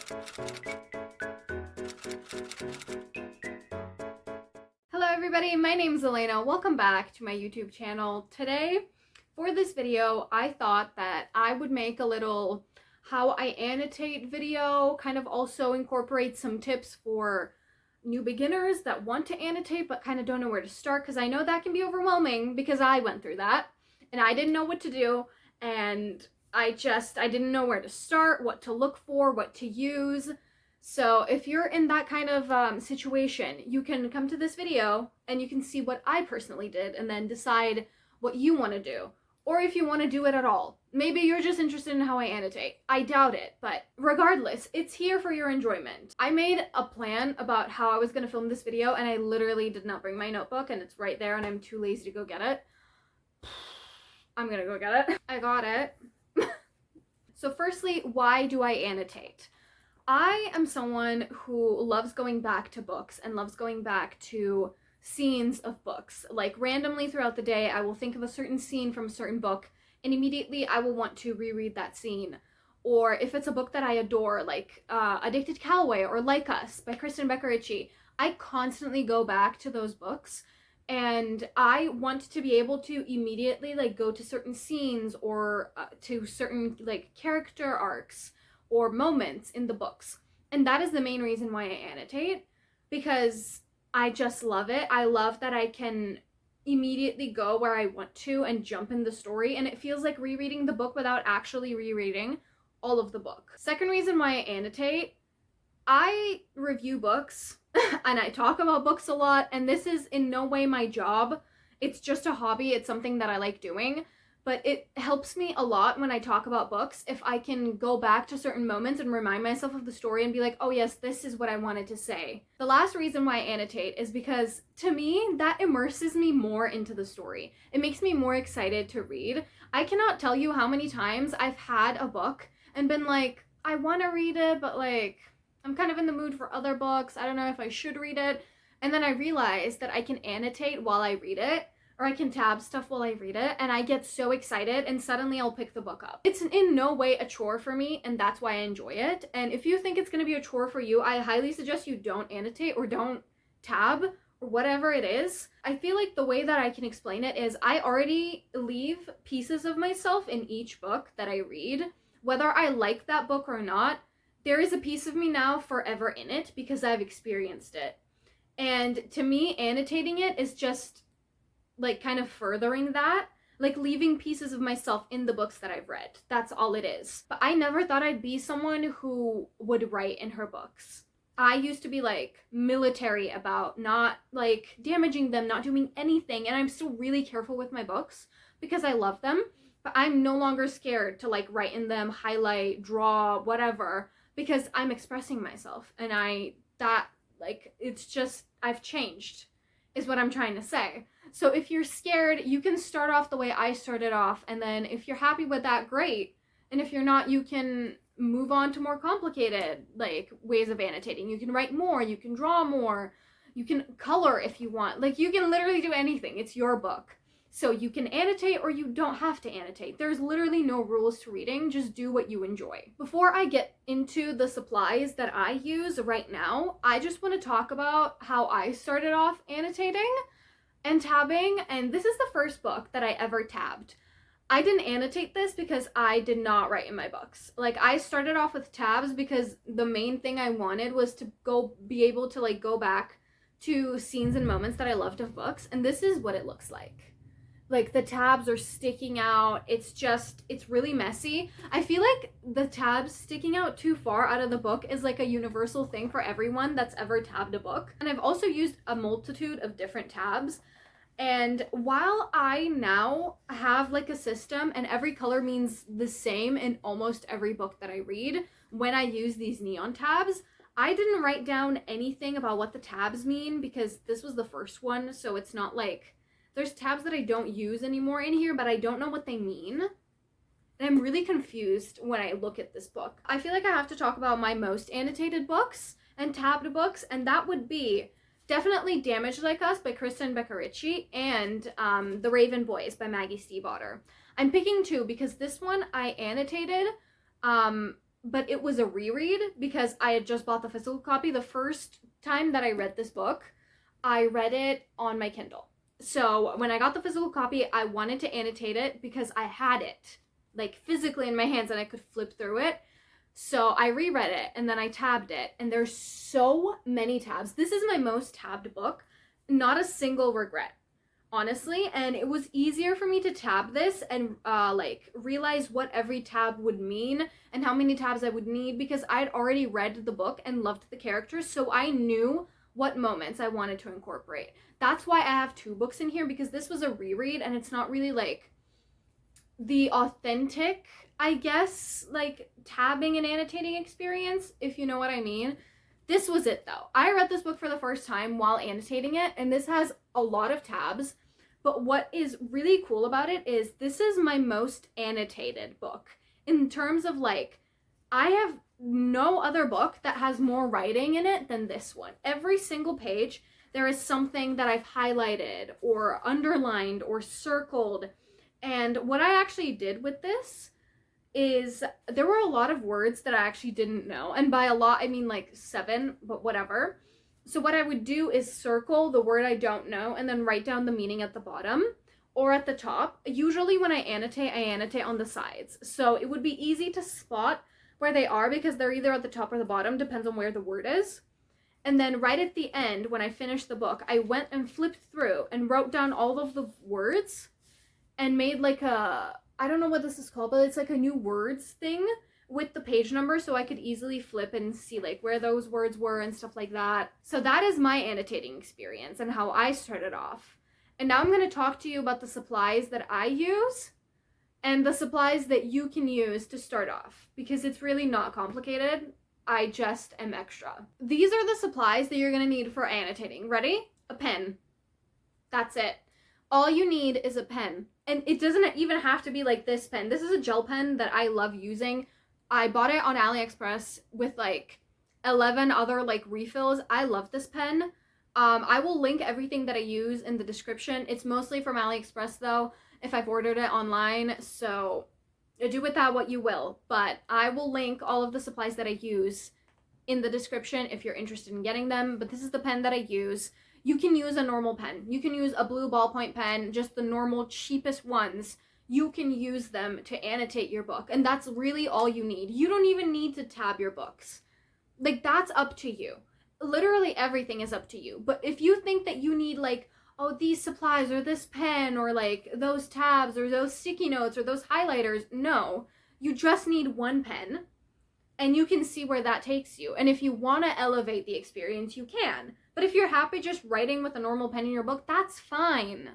Hello everybody, my name is Elena. Welcome back to my YouTube channel. Today, for this video, I thought that I would make a little how I annotate video, kind of also incorporate some tips for new beginners that want to annotate but kind of don't know where to start, because I know that can be overwhelming because I went through that and I didn't know what to do, and I didn't know where to start, what to look for, what to use. So if you're in that kind of situation, you can come to this video and you can see what I personally did and then decide what you want to do. Or if you want to do it at all. Maybe you're just interested in how I annotate. I doubt it, but regardless, it's here for your enjoyment. I made a plan about how I was going to film this video, and I literally did not bring my notebook, and it's right there and I'm too lazy to go get it. I'm gonna go get it. I got it. So firstly, why do I annotate? I am someone who loves going back to books and loves going back to scenes of books. Like randomly throughout the day, I will think of a certain scene from a certain book and immediately I will want to reread that scene. Or if it's a book that I adore, like Addicted to Calloway or Like Us by Kristen Becker-Ritchie, I constantly go back to those books and I want to be able to immediately like go to certain scenes or to certain like character arcs or moments in the books. And that is the main reason why I annotate, because I just love it. I love that I can immediately go where I want to and jump in the story, and it feels like rereading the book without actually rereading all of the book. Second reason why I annotate, I review books and I talk about books a lot, and this is in no way my job. It's just a hobby. It's something that I like doing. But it helps me a lot when I talk about books if I can go back to certain moments and remind myself of the story and be like, oh yes, this is what I wanted to say. The last reason why I annotate is because to me, that immerses me more into the story. It makes me more excited to read. I cannot tell you how many times I've had a book and been like, I want to read it, but like, I'm kind of in the mood for other books. I don't know if I should read it. And then I realize that I can annotate while I read it, or I can tab stuff while I read it, and I get so excited and suddenly I'll pick the book up. It's in no way a chore for me, and that's why I enjoy it. And if you think it's gonna be a chore for you, I highly suggest you don't annotate or don't tab or whatever it is. I feel like the way that I can explain it is I already leave pieces of myself in each book that I read. Whether I like that book or not, there is a piece of me now forever in it because I've experienced it. And to me, annotating it is just like kind of furthering that, like leaving pieces of myself in the books that I've read. That's all it is. But I never thought I'd be someone who would write in her books. I used to be like military about not like damaging them, not doing anything, and I'm still really careful with my books because I love them, but I'm no longer scared to like write in them, highlight, draw, whatever, because I'm expressing myself, and it's just, I've changed is what I'm trying to say. So if you're scared, you can start off the way I started off, and then if you're happy with that, great. And if you're not, you can move on to more complicated like ways of annotating. You can write more, you can draw more, you can color if you want. Like you can literally do anything. It's your book. So you can annotate or you don't have to annotate. There's literally no rules to reading. Just do what you enjoy. Before I get into the supplies that I use right now, I just want to talk about how I started off annotating and tabbing, and this is the first book that I ever tabbed. I didn't annotate this because I did not write in my books. Like I started off with tabs because the main thing I wanted was to be able to like go back to scenes and moments that I loved of books, and this is what it looks like. Like the tabs are sticking out. It's really messy. I feel like the tabs sticking out too far out of the book is like a universal thing for everyone that's ever tabbed a book. And I've also used a multitude of different tabs. And while I now have like a system and every color means the same in almost every book that I read, when I use these neon tabs, I didn't write down anything about what the tabs mean because this was the first one, so it's not like there's tabs that I don't use anymore in here, but I don't know what they mean. And I'm really confused when I look at this book. I feel like I have to talk about my most annotated books and tabbed books, and that would be definitely Damaged Like Us by Kristen Becker-Ritchie and The Raven Boys by Maggie Stiefvater. I'm picking two because this one I annotated but it was a reread because I had just bought the physical copy. The first time that I read this book, I read it on my Kindle. So when I got the physical copy, I wanted to annotate it because I had it like physically in my hands and I could flip through it. So I reread it and then I tabbed it, and there's so many tabs. This is my most tabbed book, not a single regret, honestly. And it was easier for me to tab this and like realize what every tab would mean and how many tabs I would need because I'd already read the book and loved the characters, so I knew what moments I wanted to incorporate. That's why I have 2 books in here, because this was a reread and it's not really like the authentic, I guess, like tabbing and annotating experience, if you know what I mean. This was it though. I read this book for the first time while annotating it, and this has a lot of tabs. But what is really cool about it is this is my most annotated book in terms of like, I have no other book that has more writing in it than this one. Every single page, there is something that I've highlighted or underlined or circled. And what I actually did with this is there were a lot of words that I actually didn't know. And by a lot, I mean like 7, but whatever. So what I would do is circle the word I don't know and then write down the meaning at the bottom or at the top. Usually when I annotate on the sides. So it would be easy to spot where they are because they're either at the top or the bottom, depends on where the word is. And then right at the end, when I finished the book, I went and flipped through and wrote down all of the words and made like a, I don't know what this is called, but it's like a new words thing with the page number, so I could easily flip and see like where those words were and stuff like that. So that is my annotating experience and how I started off. And now I'm going to talk to you about the supplies that I use and the supplies that you can use to start off, because it's really not complicated. I just am extra. These are the supplies that you're going to need for annotating. Ready? A pen. That's it. All you need is a pen. And it doesn't even have to be like this pen. This is a gel pen that I love using. I bought it on AliExpress with like 11 other like refills. I love this pen. I will link everything that I use in the description. It's mostly from AliExpress though, if I've ordered it online. So do with that what you will. But I will link all of the supplies that I use in the description if you're interested in getting them. But this is the pen that I use. You can use a normal pen. You can use a blue ballpoint pen, just the normal cheapest ones. You can use them to annotate your book. And that's really all you need. You don't even need to tab your books. Like, that's up to you. Literally everything is up to you. But if you think that you need like, oh, these supplies or this pen or like those tabs or those sticky notes or those highlighters, no. You just need one pen and you can see where that takes you. And if you want to elevate the experience, you can. But if you're happy just writing with a normal pen in your book, that's fine.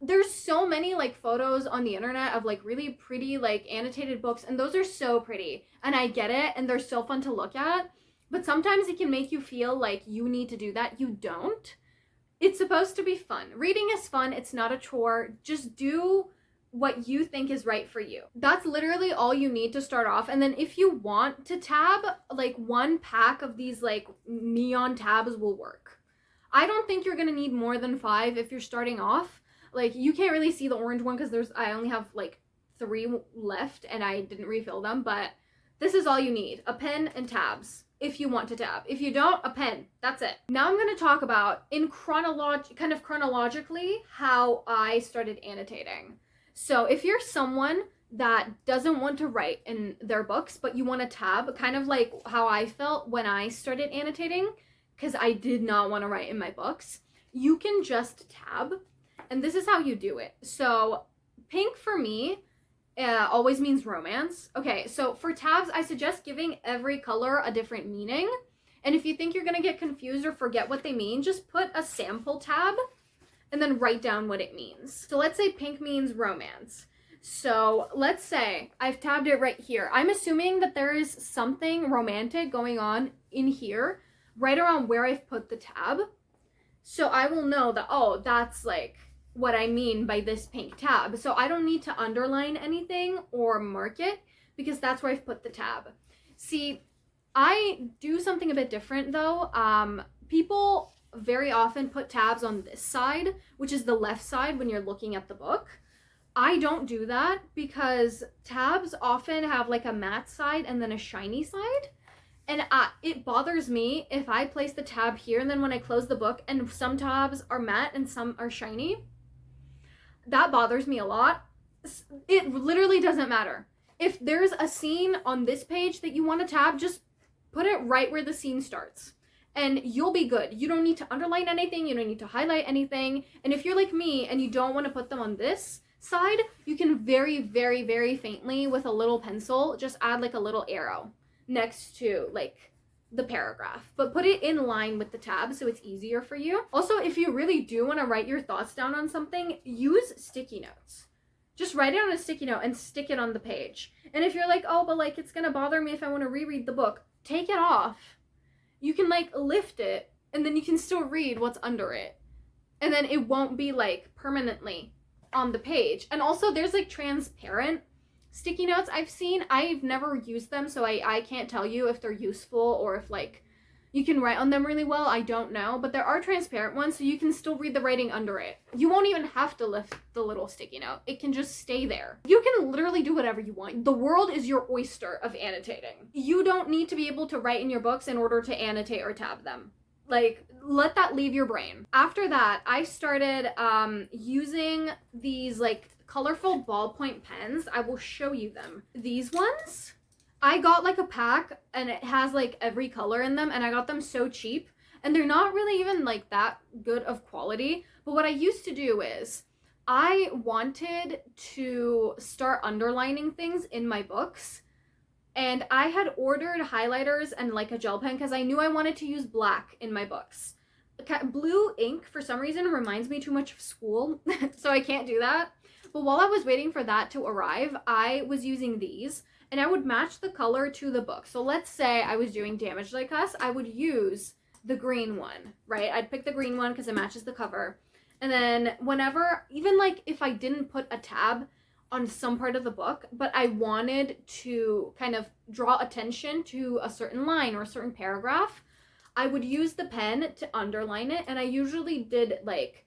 There's so many like photos on the internet of like really pretty like annotated books, and those are so pretty. And I get it, and they're so fun to look at. But sometimes it can make you feel like you need to do that. You don't. It's supposed to be fun. Reading is fun. It's not a chore. Just do what you think is right for you. That's literally all you need to start off. And then if you want to tab, like 1 pack of these like neon tabs will work. I don't think you're gonna need more than 5 if you're starting off. Like, you can't really see the orange one because I only have like 3 left and I didn't refill them, but this is all you need. A pen and tabs if you want to tab. If you don't, a pen. That's it. Now I'm going to talk about chronologically how I started annotating. So if you're someone that doesn't want to write in their books, but you want to tab, kind of like how I felt when I started annotating, because I did not want to write in my books, you can just tab. And this is how you do it. So pink for me always means romance. Okay, so for tabs, I suggest giving every color a different meaning. And if you think you're going to get confused or forget what they mean, just put a sample tab and then write down what it means. So let's say pink means romance. So let's say I've tabbed it right here. I'm assuming that there is something romantic going on in here, right around where I've put the tab. So I will know that, oh, that's like what I mean by this pink tab. So I don't need to underline anything or mark it because that's where I've put the tab. See, I do something a bit different though. People very often put tabs on this side, which is the left side when you're looking at the book. I don't do that because tabs often have like a matte side and then a shiny side. And it bothers me if I place the tab here and then when I close the book and some tabs are matte and some are shiny. That bothers me a lot. It literally doesn't matter. If there's a scene on this page that you want to tab, just put it right where the scene starts and you'll be good. You don't need to underline anything. You don't need to highlight anything. And if you're like me and you don't want to put them on this side, you can very, very, very faintly with a little pencil, just add like a little arrow next to like the paragraph, but put it in line with the tab so it's easier for you. Also, if you really do want to write your thoughts down on something, use sticky notes. Just write it on a sticky note and stick it on the page. And if you're like, oh, but like it's gonna bother me if I want to reread the book, take it off. You can like lift it and then you can still read what's under it. And then it won't be like permanently on the page. And also there's like transparent sticky notes I've seen. I've never used them, so I can't tell you if they're useful or if like you can write on them really well. I don't know, but there are transparent ones so you can still read the writing under it. You won't even have to lift the little sticky note. It can just stay there. You can literally do whatever you want. The world is your oyster of annotating. You don't need to be able to write in your books in order to annotate or tab them. Like, let that leave your brain. After that, I started using these like colorful ballpoint pens. I will show you them. These ones, I got like a pack and it has like every color in them and I got them so cheap and they're not really even like that good of quality. But what I used to do is I wanted to start underlining things in my books and I had ordered highlighters and like a gel pen because I knew I wanted to use black in my books. Blue ink for some reason reminds me too much of school, so I can't do that. But while I was waiting for that to arrive, I was using these and I would match the color to the book. So let's say I was doing Damaged Like Us, I would use the green one, right? I'd pick the green one because it matches the cover. And then whenever, even like if I didn't put a tab on some part of the book, but I wanted to kind of draw attention to a certain line or a certain paragraph, I would use the pen to underline it. And I usually did like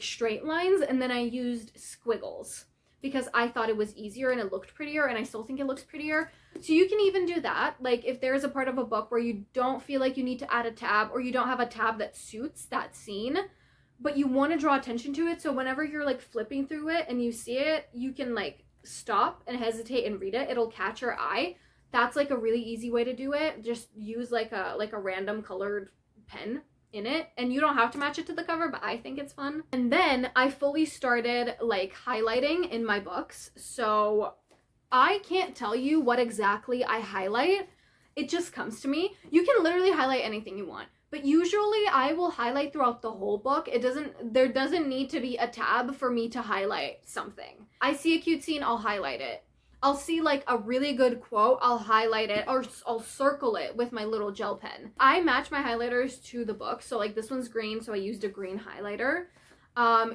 straight lines and then I used squiggles because I thought it was easier and it looked prettier and I still think it looks prettier. So you can even do that. Like if there's a part of a book where you don't feel like you need to add a tab or you don't have a tab that suits that scene, but you want to draw attention to it. So whenever you're like flipping through it and you see it, you can like stop and hesitate and read it. It'll catch your eye. That's like a really easy way to do it. Just use like a random colored pen in it and you don't have to match it to the cover, but I think it's fun. And then I fully started like highlighting in my books. So I can't tell you what exactly I highlight. It just comes to me. You can literally highlight anything you want, but usually I will highlight throughout the whole book. There doesn't need to be a tab for me to highlight something. I see a cute scene, I'll highlight it. I'll see like a really good quote, I'll highlight it or I'll circle it with my little gel pen. I match my highlighters to the book. So like this one's green, so I used a green highlighter.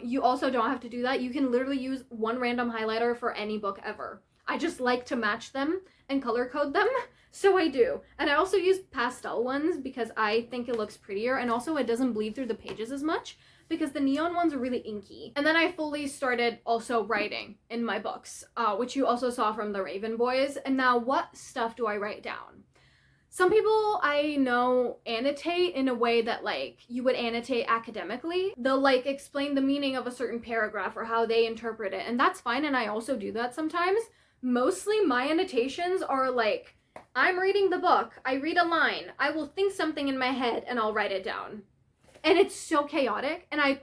You also don't have to do that. You can literally use one random highlighter for any book ever. I just like to match them and color code them, so I do. And I also use pastel ones because I think it looks prettier and also it doesn't bleed through the pages as much because the neon ones are really inky. And then I fully started also writing in my books, which you also saw from the Raven Boys. And now what stuff do I write down? Some people I know annotate in a way that like you would annotate academically. They'll like explain the meaning of a certain paragraph or how they interpret it. And that's fine. And I also do that sometimes. Mostly my annotations are like, I'm reading the book, I read a line, I will think something in my head and I'll write it down. And it's so chaotic and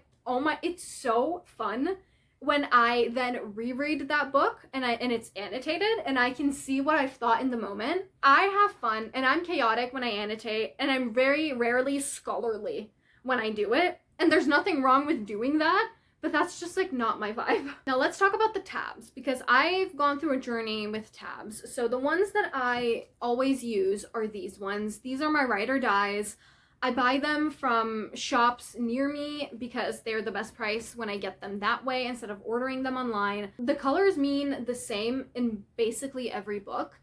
it's so fun when I then reread that book and it's annotated and I can see what I've thought in the moment. I have fun and I'm chaotic when I annotate and I'm very rarely scholarly when I do it. And there's nothing wrong with doing that, but that's just like not my vibe. Now let's talk about the tabs because I've gone through a journey with tabs. So the ones that I always use are these ones. These are my ride or dies. I buy them from shops near me because they're the best price when I get them that way instead of ordering them online. The colors mean the same in basically every book.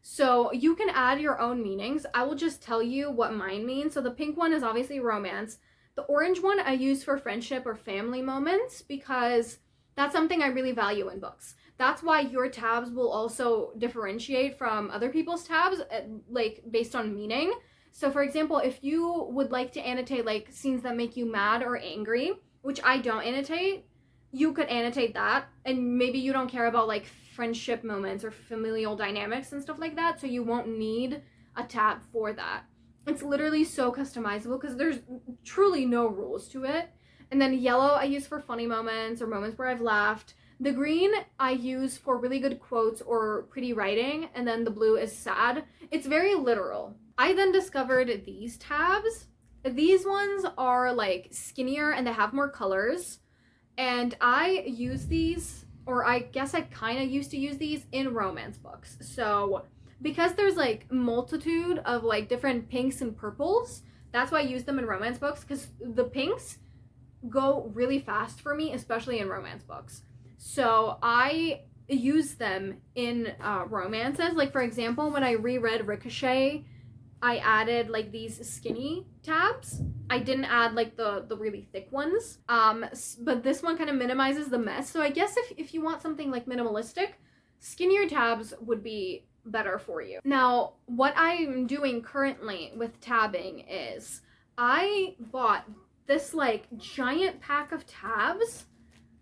So you can add your own meanings. I will just tell you what mine means. So the pink one is obviously romance. The orange one I use for friendship or family moments because That's something I really value in books. That's why your tabs will also differentiate from other people's tabs, like based on meaning. So for example, if you would like to annotate like scenes that make you mad or angry, which I don't annotate, you could annotate that. And maybe you don't care about like friendship moments or familial dynamics and stuff like that, so you won't need a tab for that. It's literally so customizable because there's truly no rules to it. And then yellow I use for funny moments or moments where I've laughed. The green I use for really good quotes or pretty writing, and then the blue is sad. It's very literal. I then discovered these tabs. These ones are like skinnier and they have more colors. And I use these, or I guess I kind of used to use these in romance books. So because there's like multitude of like different pinks and purples, that's why I use them in romance books, because the pinks go really fast for me, especially in romance books. So I use them in romances. Like for example, when I reread Ricochet, I added like these skinny tabs. I didn't add like the really thick ones. But this one kind of minimizes the mess. So I guess if you want something like minimalistic, skinnier tabs would be better for you. Now, what I'm doing currently with tabbing is I bought this like giant pack of tabs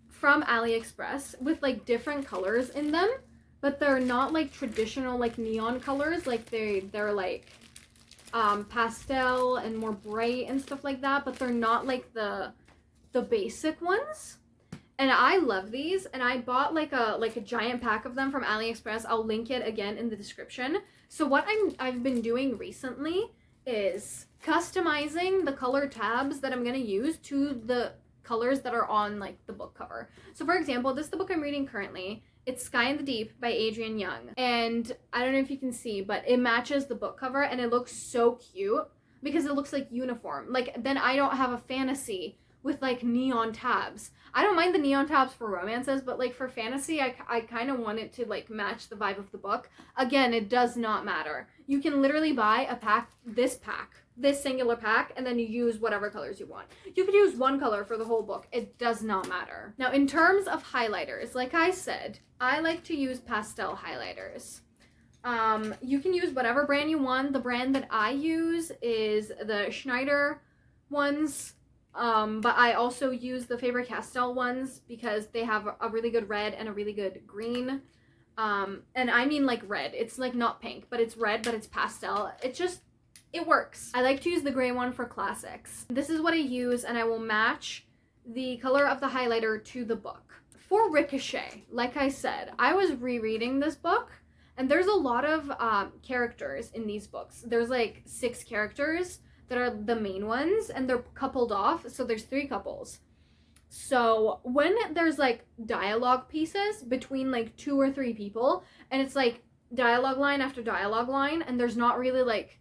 from AliExpress with like different colors in them, but they're not like traditional like neon colors. Like they're like pastel and more bright and stuff like that, but they're not like the basic ones. And I love these, and I bought like a giant pack of them from AliExpress. I'll link it again in the description. So what I've been doing recently is customizing the color tabs that I'm gonna use to the colors that are on like the book cover. So for example, this is the book I'm reading currently. It's Sky in the Deep by Adrienne Young. And I don't know if you can see, but it matches the book cover and it looks so cute because it looks like uniform. Like then I don't have a fantasy with like neon tabs. I don't mind the neon tabs for romances, but like for fantasy, I kind of want it to like match the vibe of the book. Again, it does not matter. You can literally buy a pack, this singular pack, and then you use whatever colors you want. You could use one color for the whole book. It does not matter. Now, in terms of highlighters, like I said, I like to use pastel highlighters. You can use whatever brand you want. The brand that I use is the Schneider ones. But I also use the Faber-Castell ones because they have a really good red and a really good green. And I mean like red. It's like not pink, but it's red, but it's pastel. It works. I like to use the gray one for classics. This is what I use, and I will match the color of the highlighter to the book. For Ricochet, like I said, I was rereading this book, and there's a lot of characters in these books. There's like 6 characters that are the main ones, and they're coupled off, so there's 3 couples. So when there's like dialogue pieces between like 2 or 3 people, and it's like dialogue line after dialogue line, and there's not really like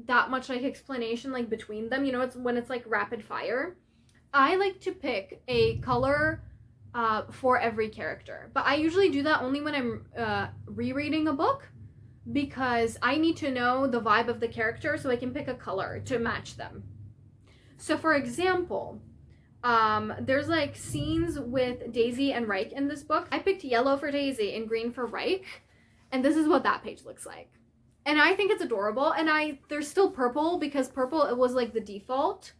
that much like explanation like between them, you know, it's when it's like rapid fire, I like to pick a color for every character. But I usually do that only when I'm rereading a book, because I need to know the vibe of the character so I can pick a color to match them. So for example, there's like scenes with Daisy and Reich in this book. I picked yellow for Daisy and green for Reich, and this is what that page looks like. And I think it's adorable, and there's still purple, because purple, it was like the default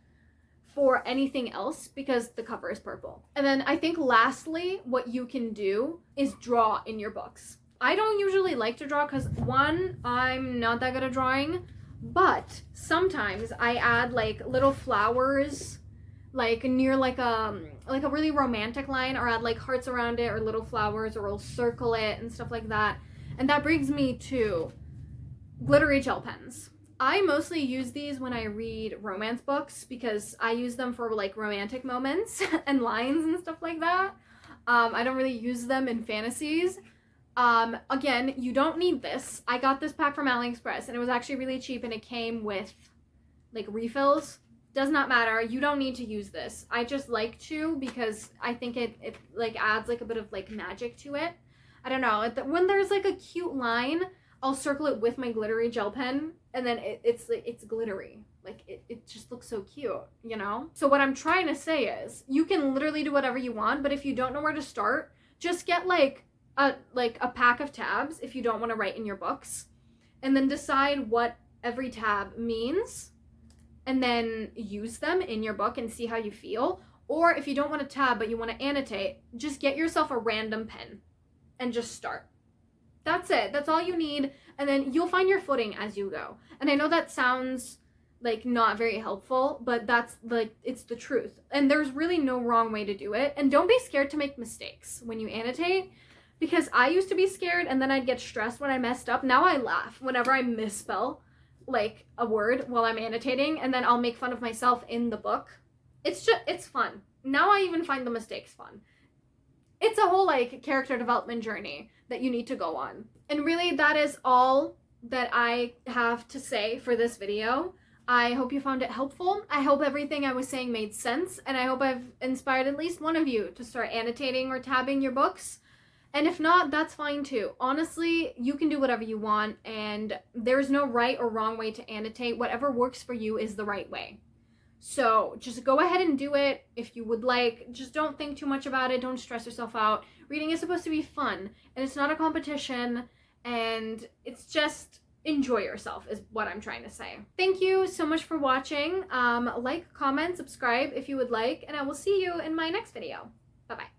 for anything else because the cover is purple. And then I think lastly, what you can do is draw in your books. I don't usually like to draw because, one, I'm not that good at drawing, but sometimes I add like little flowers like near like a really romantic line, or add like hearts around it or little flowers, or I'll circle it and stuff like that. And that brings me to glittery gel pens. I mostly use these when I read romance books because I use them for like romantic moments and lines and stuff like that. I don't really use them in fantasies. Again, you don't need this. I got this pack from AliExpress and it was actually really cheap, and it came with like refills. Does not matter. You don't need to use this. I just like to because I think it like adds like a bit of like magic to it. I don't know. When there's like a cute line, I'll circle it with my glittery gel pen and then it's like it's glittery. Like it just looks so cute, you know? So what I'm trying to say is you can literally do whatever you want, but if you don't know where to start, just get like a pack of tabs if you don't want to write in your books, and then decide what every tab means and then use them in your book and see how you feel. Or if you don't want a tab but you want to annotate, just get yourself a random pen and just start. That's it. That's all you need. And then you'll find your footing as you go. And I know that sounds like not very helpful, but that's like, it's the truth. And there's really no wrong way to do it. And don't be scared to make mistakes when you annotate, because I used to be scared and then I'd get stressed when I messed up. Now I laugh whenever I misspell like a word while I'm annotating, and then I'll make fun of myself in the book. It's fun. Now I even find the mistakes fun. It's a whole like character development journey that you need to go on. And really that is all that I have to say for this video. I hope you found it helpful. I hope everything I was saying made sense, and I hope I've inspired at least one of you to start annotating or tabbing your books. And if not, that's fine too. Honestly, you can do whatever you want, and there's no right or wrong way to annotate. Whatever works for you is the right way. So just go ahead and do it if you would like. Just don't think too much about it. Don't stress yourself out. Reading is supposed to be fun, and it's not a competition, and it's just enjoy yourself is what I'm trying to say. Thank you so much for watching. Like, comment, subscribe if you would like, and I will see you in my next video. Bye-bye.